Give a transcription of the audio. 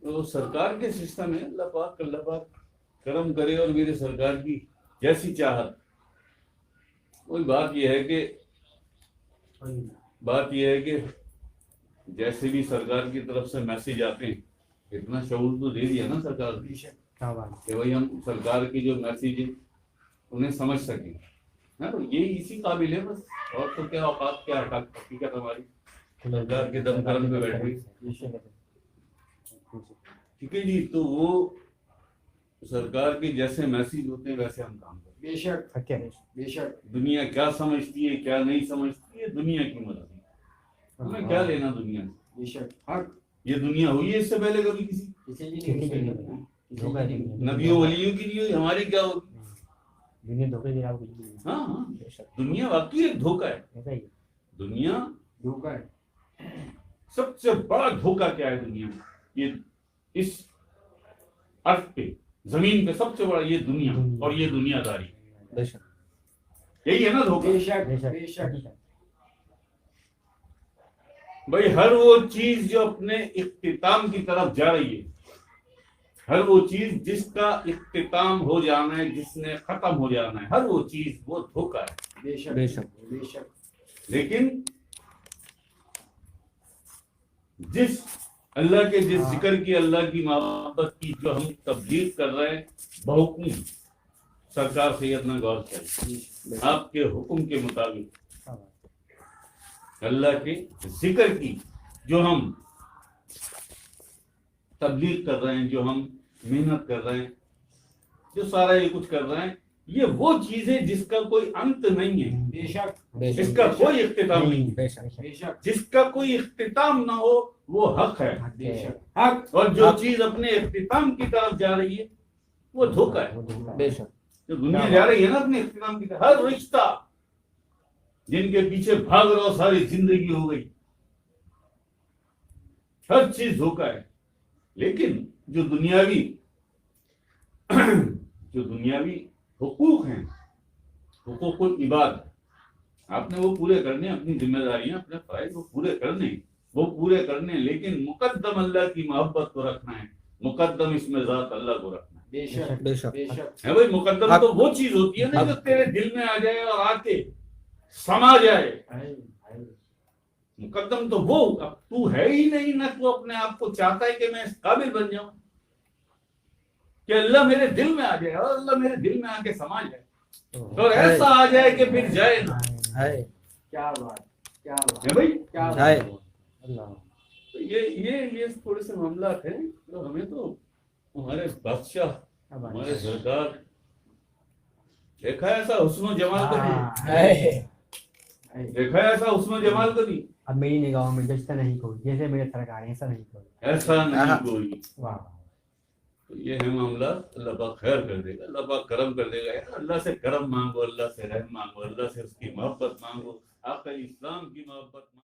تو سرکار کے سسٹم ہے، اللہ پاک کرم کرے اور میرے سرکار کی جیسی چاہت. کوئی بات یہ ہے کہ جیسے بھی سرکار کی طرف سے میسج آتے ہیں، اتنا شعور تو دے دیا نا سرکار نے کہ بھائی ہم سرکار کی جو میسج ہے انہیں سمجھ سکیں. تو یہی اسی قابل ہے بس، اور تو کیا اوقات کیا حقیقت ہماری سرکار کے دم کرم پہ بیٹھ گئی. ٹھیک ہے جی. تو وہ سرکار کے جیسے میسج ہوتے ہیں ویسے ہم کام کرتے ہیں. بے شک دنیا کیا سمجھتی ہے کیا نہیں سمجھتی ہے دنیا کی مرضی، ہمیں کیا لینا دنیا سے. بے شک حق. یہ دنیا ہوئی ہے اس سے پہلے کبھی کسی نبیوں ولیوں کی نہیں ہوئی، ہماری کیا ہوگی. ہاں دنیا واقعی ایک دھوکہ ہے. دنیا دھوکہ ہے. سب سے بڑا دھوکہ کیا ہے دنیا میں؟ یہ اس ارض پہ زمین پہ سب سے بڑا یہ دنیا اور یہ دنیا داری. یہی ہے نا دھوکہ. بے شک بھائی ہر وہ چیز جو اپنے اختتام کی طرف جا رہی ہے، ہر وہ چیز جس کا اختتام ہو جانا ہے، جس نے ختم ہو جانا ہے، ہر وہ چیز وہ دھوکہ ہے. بے شک. لیکن جس اللہ کے جس ذکر کی، اللہ کی محبت کی جو ہم تبلیغ کر رہے ہیں بحکم سرکار سیدنا گور صاحب، آپ کے حکم کے مطابق اللہ کے ذکر کی جو ہم تبلیغ کر رہے ہیں، جو ہم محنت کر رہے ہیں، جو سارا یہ کچھ کر رہے ہیں، یہ وہ چیز ہے جس کا کوئی انت نہیں ہے. بے شک. اس کا کوئی اختتام نہیں. بے شک. جس کا کوئی اختتام نہ ہو وہ حق ہے. بے شک حق. اور جو چیز اپنے اختتام کی طرف جا رہی ہے وہ دھوکہ ہے. بے شک. جو دنیا جا رہی ہے نا اپنے اختتام کی طرف، ہر رشتہ جن کے پیچھے بھاگ رہا ساری زندگی ہو گئی، ہر چیز دھوکہ ہے. لیکن جو دنیاوی حقوق ہیں، حقوق العباد، آپ نے وہ پورے کرنے، اپنی ذمہ داریاں اپنے فرائض وہ پورے کرنے، لیکن مقدم اللہ کی محبت کو رکھنا ہے، مقدم اس میں ذات اللہ کو رکھنا ہے. بے شک. بے شک ہے بھائی. مقدم تو وہ چیز ہوتی ہے نا جو تیرے دل میں آ جائے اور آ کے سما جائے. مقدم تو وہ، اب تو ہے ہی نہیں نہ، تو اپنے آپ کو چاہتا ہے کہ میں اس قابل بن جاؤں کہ اللہ میرے دل میں آ جائے، اور اللہ میرے دل میں آ کے سما جائے اور ایسا آ جائے کہ پھر جائے نا. کیا بات ہے بھائی. کیا تو یہ تھوڑے سے معاملات ہیں. تو ہمیں تو ہمارے بادشاہ، ہمارے سرکار، دیکھا ایسا حسن و جمال کبھی؟ دیکھا ایسا حسن و جمال کبھی؟ اب میری نگاہوں میں جیسا نہیں کوئی، جیسے میرے سرکار ایسا نہیں کوئی. ایسا نہیں کوئی. واہ. تو یہ ہے معاملات. اللہ پاک خیر کر دے گا، اللہ پاک کرم کر دے گا. اللہ سے کرم مانگو، اللہ سے رحم مانگو، اللہ سے اس کی محبت مانگو، آقا اسلام کی محبت مانگو.